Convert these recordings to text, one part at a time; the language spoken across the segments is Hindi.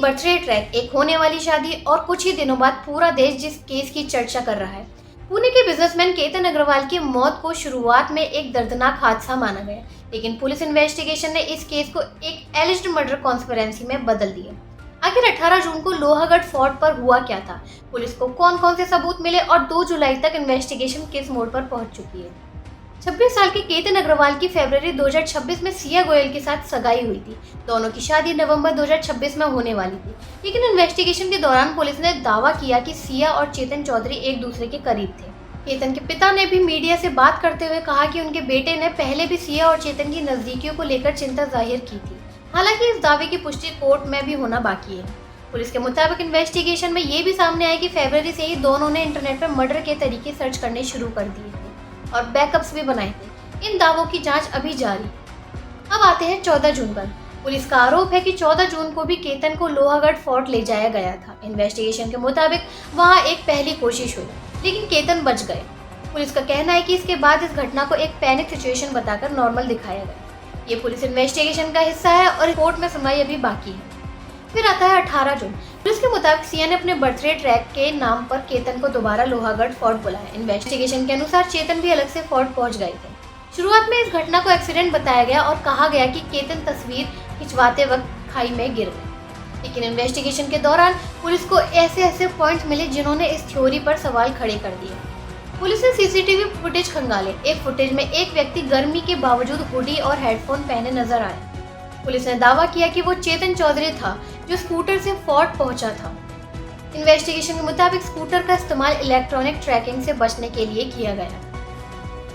बर्थडे ट्रैक, एक होने वाली शादी और कुछ ही दिनों बाद पूरा देश जिस केस की चर्चा कर रहा है। पुणे के बिजनेसमैन केतन अग्रवाल की मौत को शुरुआत में एक दर्दनाक हादसा माना गया, लेकिन पुलिस इन्वेस्टिगेशन ने इस केस को एक एलिज्ड मर्डर कॉन्स्पिरेंसी में बदल दिया। आखिर 18 जून को लोहागढ़ फोर्ट पर हुआ क्या था, पुलिस को कौन कौन से सबूत मिले और 2 जुलाई तक इन्वेस्टिगेशन किस मोड़ पर पहुंच चुकी है। 26 साल के केतन अग्रवाल की फरवरी 2026 में सिया गोयल के साथ सगाई हुई थी। दोनों की शादी नवंबर 2026 में होने वाली थी, लेकिन इन्वेस्टिगेशन के दौरान पुलिस ने दावा किया कि सिया और चेतन चौधरी एक दूसरे के करीब थे। केतन के पिता ने भी मीडिया से बात करते हुए कहा कि उनके बेटे ने पहले भी सिया और चेतन की नजदीकियों को लेकर चिंता जाहिर की थी। हालांकि इस दावे की पुष्टि कोर्ट में भी होना बाकी है। पुलिस के मुताबिक इन्वेस्टिगेशन में ये भी सामने आया कि फरवरी से ही दोनों ने इंटरनेट पर मर्डर के तरीके सर्च करने शुरू कर दिए थे और बैकअप्स भी बनाए थे। इन दावों की जांच अभी जारी। अब आते हैं 14 जून पर। पुलिस का आरोप है कि 14 जून को भी केतन को लोहागढ़ फोर्ट ले जाया गया था। इन्वेस्टिगेशन के मुताबिक वहां एक पहली कोशिश हुई, लेकिन केतन बच गए। पुलिस का कहना है कि इसके बाद इस घटना को एक पैनिक सिचुएशन बताकर नॉर्मल दिखाया गया। ये पुलिस इन्वेस्टिगेशन का हिस्सा है और कोर्ट में सुनवाई अभी बाकी है। फिर आता है 18 जून। पुलिस के मुताबिक सिया ने अपने बर्थडे ट्रैक के नाम पर केतन को दोबारा लोहागढ़ फोर्ट बुलाया। इन्वेस्टिगेशन के अनुसार चेतन भी अलग से फोर्ट पहुंच गए थे। शुरुआत में इस घटना को एक्सीडेंट बताया गया और कहा गया कि केतन तस्वीर खिंचवाते वक्त खाई में गिर गए, लेकिन इन्वेस्टिगेशन के दौरान पुलिस को ऐसे पॉइंट्स मिले जिन्होंने इस थ्योरी पर सवाल खड़े कर दिए। पुलिस ने सीसीटीवी फुटेज खंगाले। एक फुटेज में एक व्यक्ति गर्मी के बावजूद हुडी और हेडफोन पहने नजर आया। पुलिस ने दावा किया कि वो चेतन चौधरी था जो स्कूटर से फोर्ट पहुंचा था। इन्वेस्टिगेशन के मुताबिक स्कूटर का इस्तेमाल इलेक्ट्रॉनिक ट्रैकिंग से बचने के लिए किया गया।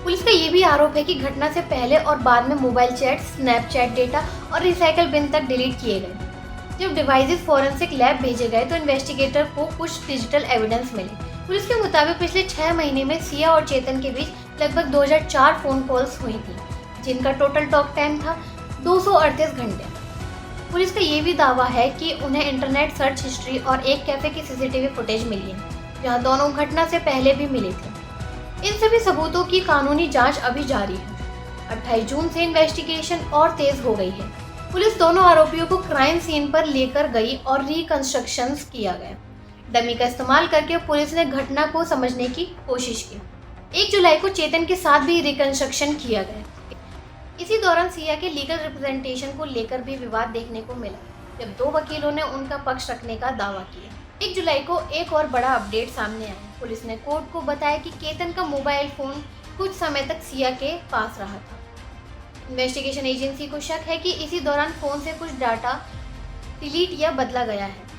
पुलिस का ये भी आरोप है कि घटना से पहले और बाद में मोबाइल चैट, स्नैपचैट डेटा और रिसाइकल बिन तक डिलीट किए गए। जब डिवाइसेस फॉरेंसिक लैब भेजे गए तो इन्वेस्टिगेटर को कुछ डिजिटल एविडेंस मिले। पुलिस के मुताबिक पिछले 6 महीने में सिया और चेतन के बीच लगभग 2004 फोन कॉल्स हुई थी, जिनका टोटल टॉक टाइम था 238 घंटे। पुलिस का ये भी दावा है कि उन्हें इंटरनेट सर्च हिस्ट्री और एक कैफे की सीसीटीवी फुटेज मिली है, जहां दोनों घटना से पहले भी मिले थे। इन सभी सबूतों की कानूनी जांच अभी जारी है। 28 जून से इन्वेस्टिगेशन और तेज हो गई है। पुलिस दोनों आरोपियों को क्राइम सीन पर लेकर गई और रिकंस्ट्रक्शन किया गया। डमी का इस्तेमाल करके पुलिस ने घटना को समझने की कोशिश की। 1 जुलाई को चेतन के साथ भी रिकंस्ट्रक्शन किया गया। इसी दौरान सिया के लीगल रिप्रेजेंटेशन को लेकर भी विवाद देखने को मिला, जब 2 वकीलों ने उनका पक्ष रखने का दावा किया। 1 जुलाई को एक और बड़ा अपडेट सामने आया। पुलिस ने कोर्ट को बताया कि केतन का मोबाइल फोन कुछ समय तक सिया के पास रहा था। इन्वेस्टिगेशन एजेंसी को शक है कि इसी दौरान फोन से कुछ डाटा डिलीट या बदला गया है।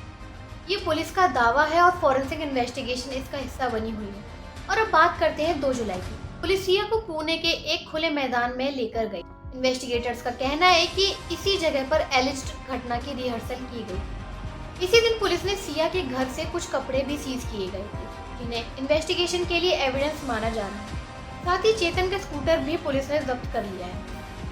ये पुलिस का दावा है और फॉरेंसिक इन्वेस्टिगेशन इसका हिस्सा बनी हुई है। और अब बात करते हैं 2 जुलाई की। पुलिस सिया को पुणे के एक खुले मैदान में लेकर गई। इन्वेस्टिगेटर्स का कहना है कि इसी जगह पर एलिज्ड घटना की रिहर्सल की गई। इसी दिन पुलिस ने सिया के घर से कुछ कपड़े भी सीज किए गए थे, जिन्हें इन्वेस्टिगेशन के लिए एविडेंस माना जा रहा है। साथ ही चेतन का स्कूटर भी पुलिस ने जब्त कर लिया है।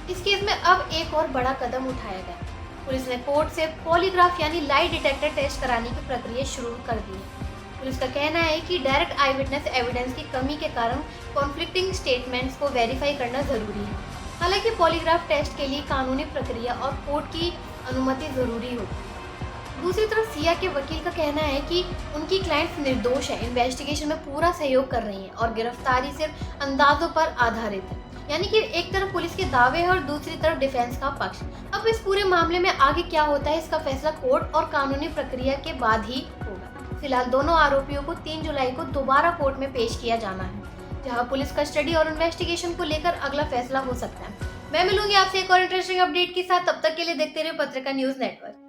इस केस में अब एक और बड़ा कदम उठाया गया। पुलिस ने कोर्ट से पॉलीग्राफ यानी लाई डिटेक्टर टेस्ट कराने की प्रक्रिया शुरू कर दी है। पुलिस का कहना है कि डायरेक्ट आई विटनेस एविडेंस की कमी के कारण कॉन्फ्लिक्टिंग स्टेटमेंट्स को वेरीफाई करना जरूरी है। हालांकि पॉलीग्राफ टेस्ट के लिए कानूनी प्रक्रिया और कोर्ट की अनुमति जरूरी होगी। दूसरी तरफ सिया के वकील का कहना है कि उनकी क्लाइंट्स निर्दोष है, इन्वेस्टिगेशन में पूरा सहयोग कर रही हैं और गिरफ्तारी सिर्फ अंदाजों पर आधारित है। यानी कि एक तरफ पुलिस के दावे है और दूसरी तरफ डिफेंस का पक्ष। अब इस पूरे मामले में आगे क्या होता है, इसका फैसला कोर्ट और कानूनी प्रक्रिया के बाद ही होगा। फिलहाल दोनों आरोपियों को 3 जुलाई को दोबारा कोर्ट में पेश किया जाना है, जहां पुलिस कस्टडी और इन्वेस्टिगेशन को लेकर अगला फैसला हो सकता है। मैं मिलूंगी आपसे एक और इंटरेस्टिंग अपडेट के साथ। तब तक के लिए देखते रहिए पत्रिका न्यूज नेटवर्क।